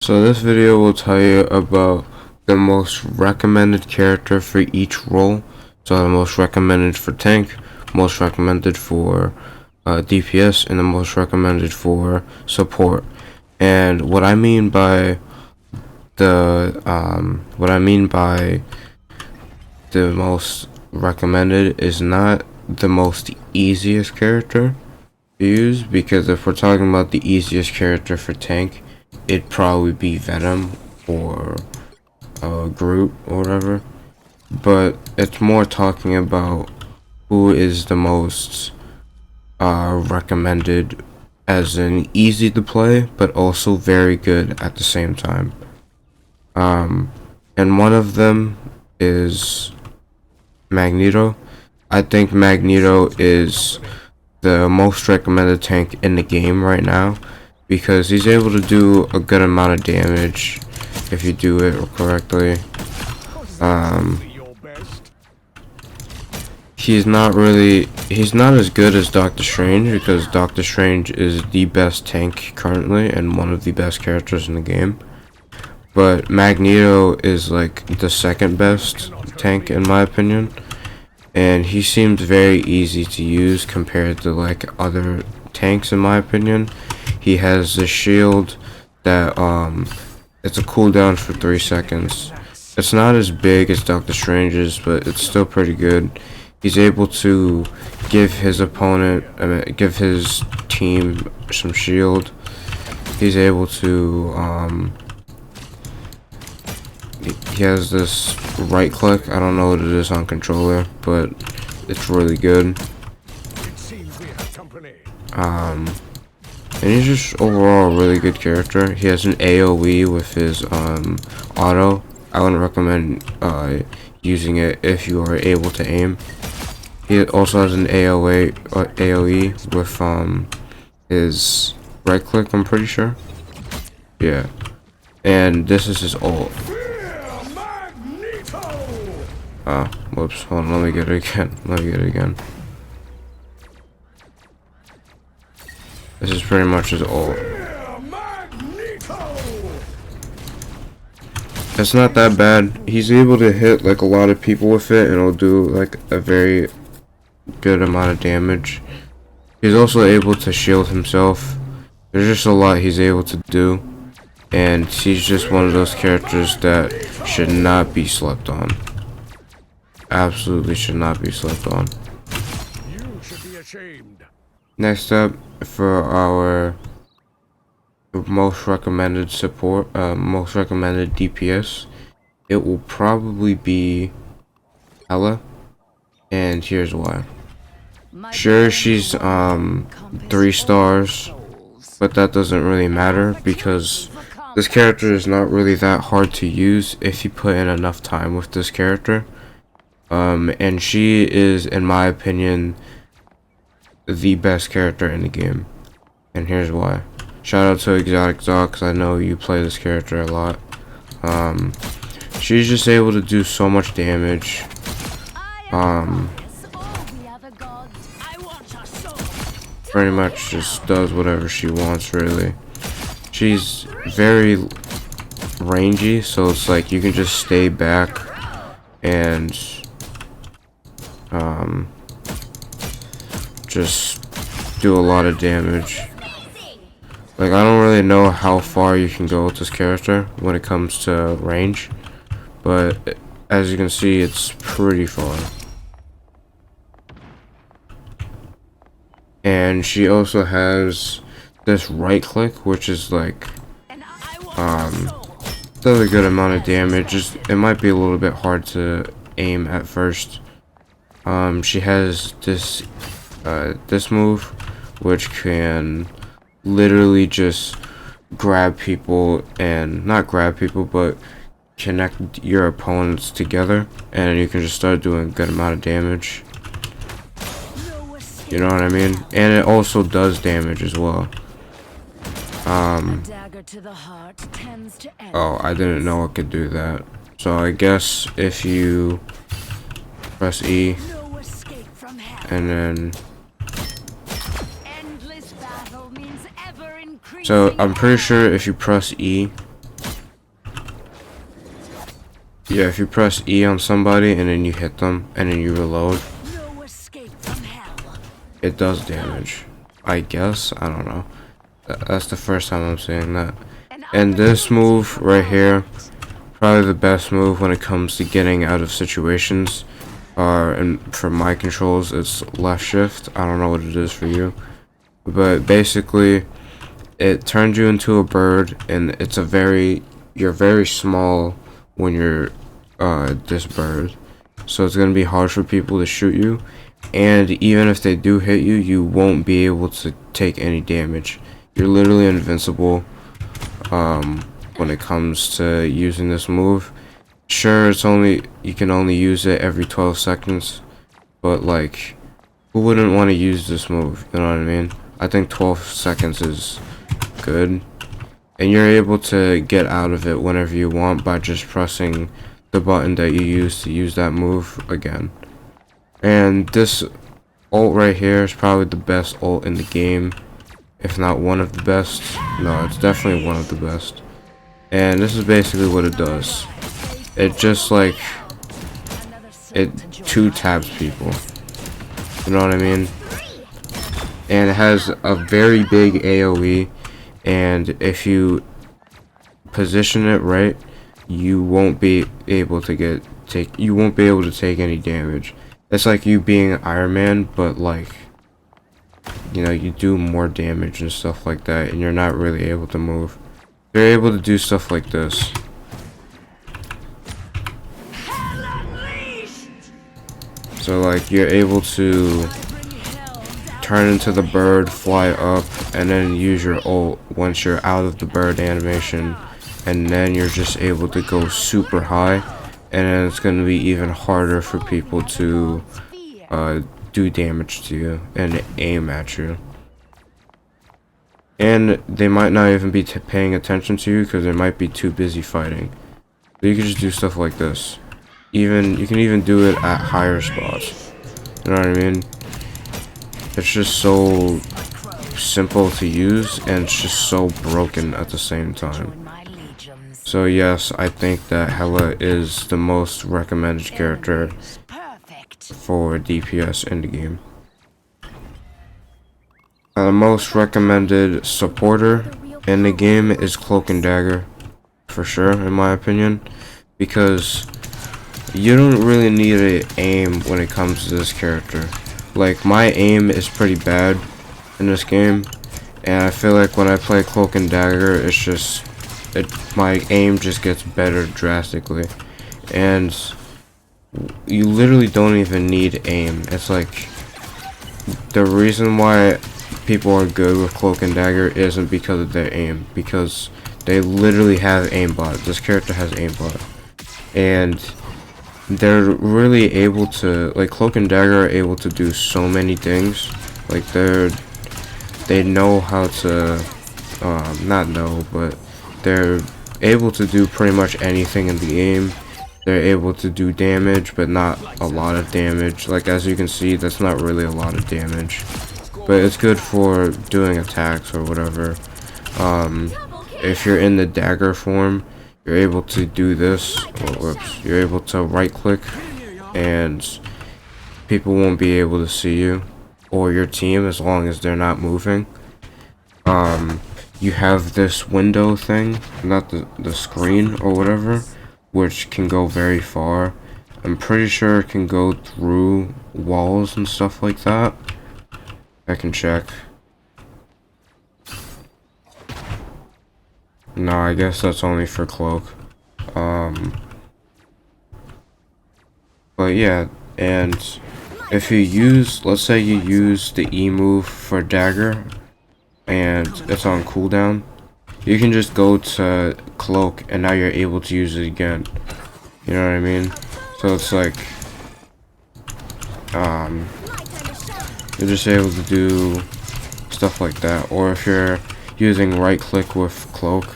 So this video will tell you about the most recommended character for each role. So the most recommended for tank, most recommended for DPS, and the most recommended for support. And what I mean by the most recommended is not the most easiest character to use, because if we're talking about the easiest character for tank, it'd probably be Venom or Groot or whatever. But it's more talking about who is the most recommended, as in easy to play but also very good at the same time. And one of them is Magneto. I think Magneto is the most recommended tank in the game right now, because he's able to do a good amount of damage if you do it correctly. He's not as good as Doctor Strange, because Doctor Strange is the best tank currently and one of the best characters in the game. But Magneto is like the second best tank in my opinion, and he seems very easy to use compared to like other tanks in my opinion. He has the shield that it's a cooldown for 3 seconds. It's not as big as Doctor Strange's, but it's still pretty good. He's able to give his give his team some shield. He's able to he has this right click. I don't know what it is on controller, but it's really good. And he's just overall a really good character. He has an AoE with his auto. I wouldn't recommend using it if you are able to aim. He also has an AoE with his right click, I'm pretty sure. Yeah. And this is his ult. Whoops, hold on, let me get it again. This is pretty much his ult. It's not that bad. He's able to hit like a lot of people with it, and it'll do like a very good amount of damage. He's also able to shield himself. There's just a lot he's able to do, and he's just one of those characters that should not be slept on. Absolutely should not be slept on. You should be ashamed. Next up, for our most recommended support, most recommended DPS, it will probably be Ella, and here's why. Sure, she's 3 stars, but that doesn't really matter, because this character is not really that hard to use if you put in enough time with this character. And she is, in my opinion, the best character in the game, and here's why. Shout out to Exotic Dog, because I know you play this character a lot. She's just able to do so much damage. Pretty much just does whatever she wants, really. She's very rangy, so it's like you can just stay back and just do a lot of damage. Like, I don't really know how far you can go with this character when it comes to range, but as you can see, it's pretty far. And she also has this right click, which is like does a good amount of damage. It might be a little bit hard to aim at first. She has this this move, which can literally just grab people, and not grab people, but connect your opponents together, and you can just start doing a good amount of damage. You know what I mean? And it also does damage as well. Oh, I didn't know it could do that. So I guess if you press E and then, so I'm pretty sure if you press E Yeah, if you press E on somebody and then you hit them and then you reload, No escape from hell. it does damage. I guess, I don't know. That's the first time I'm seeing that. And this move right here, probably the best move when it comes to getting out of situations. And for my controls, it's left shift. I don't know what it is for you, but basically, it turns you into a bird, and you're very small when you're this bird, so it's gonna be hard for people to shoot you. And even if they do hit you, you won't be able to take any damage. You're literally invincible when it comes to using this move. Sure, you can only use it every 12 seconds, but like, who wouldn't want to use this move? You know what I mean? I think 12 seconds is good, and you're able to get out of it whenever you want by just pressing the button that you use to use that move again. And this ult right here is probably the best ult in the game, if not one of the best. No, it's definitely one of the best. And this is basically what it does. It just like, it two taps people. You know what I mean? And it has a very big AoE, and if you position it right, you won't be able to take any damage. It's like you being Iron Man, but like, you know, you do more damage and stuff like that, and you're not really able to move. You're able to do stuff like this. So like, you're able to turn into the bird, fly up, and then use your ult once you're out of the bird animation, and then you're just able to go super high, and then it's going to be even harder for people to do damage to you and aim at you. And they might not even be paying attention to you because they might be too busy fighting. But you can just do stuff like this. You can even do it at higher spots. You know what I mean? It's just so simple to use, and it's just so broken at the same time. So yes, I think that Hela is the most recommended character for DPS in the game. The most recommended supporter in the game is Cloak and Dagger, for sure, in my opinion, because you don't really need to aim when it comes to this character. Like, my aim is pretty bad in this game, and I feel like when I play Cloak and Dagger, it's just, my aim just gets better drastically, and you literally don't even need aim. It's like, the reason why people are good with Cloak and Dagger isn't because of their aim, because they literally have aimbot. This character has aimbot, and they're really able to, like, Cloak and Dagger are able to do so many things. Like, they know how to, not know, but they're able to do pretty much anything in the game. They're able to do damage, but not a lot of damage. Like, as you can see, that's not really a lot of damage, but it's good for doing attacks or whatever. If you're in the dagger form, you're able to do this. Whoops, you're able to right click, and people won't be able to see you or your team as long as they're not moving. You have this window thing, not the screen or whatever, which can go very far. I'm pretty sure it can go through walls and stuff like that. I can check. No, I guess that's only for Cloak. But yeah, and if you use, let's say you use the E move for Dagger, and it's on cooldown, you can just go to Cloak, and now you're able to use it again. You know what I mean? So it's like, you're just able to do stuff like that. Or if you're using right click with Cloak,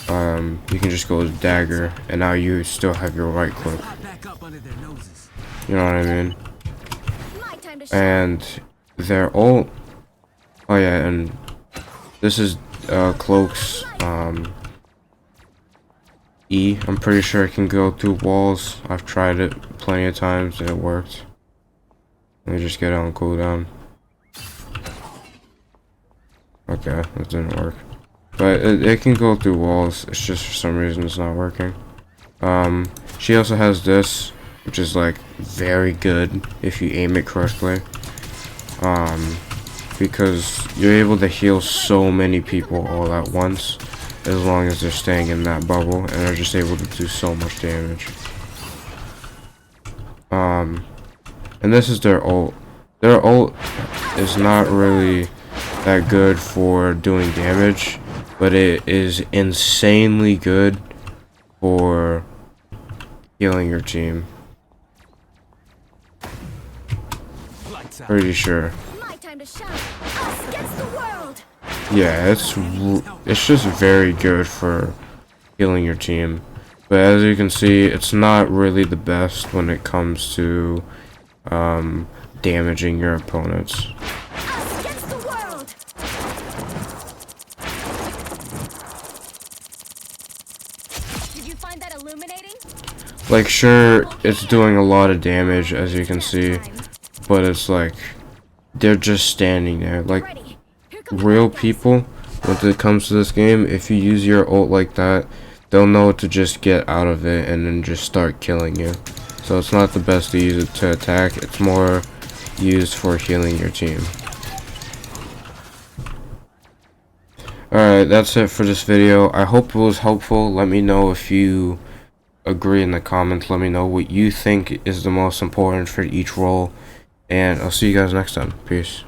you can just go to Dagger, and now you still have your right click. You know what I mean? And their ult, oh yeah, and this is Cloak's E. I'm pretty sure it can go through walls. I've tried it plenty of times and it worked. Let me just get it on cooldown. Okay, that didn't work. But it can go through walls. It's just for some reason it's not working. She also has this, which is like very good if you aim it correctly. Because you're able to heal so many people all at once, as long as they're staying in that bubble, and they're just able to do so much damage. And this is their ult. Their ult is not really that good for doing damage, but it is insanely good for healing your team. Pretty sure. My time to shine. Us against the world. Yeah, it's just very good for healing your team. But as you can see, it's not really the best when it comes to damaging your opponents. Us against the world. Did you find that illuminating? Like, sure, it's doing a lot of damage, as you can see, but it's like they're just standing there. Like, Ready. Here come the real bad guys. people, when it comes to this game, if you use your ult like that, they'll know to just get out of it and then just start killing you. So it's not the best to use it to attack, it's more used for healing your team. Alright, that's it for this video. I hope it was helpful. Let me know if you agree in the comments. Let me know what you think is the most important for each role. And I'll see you guys next time. Peace.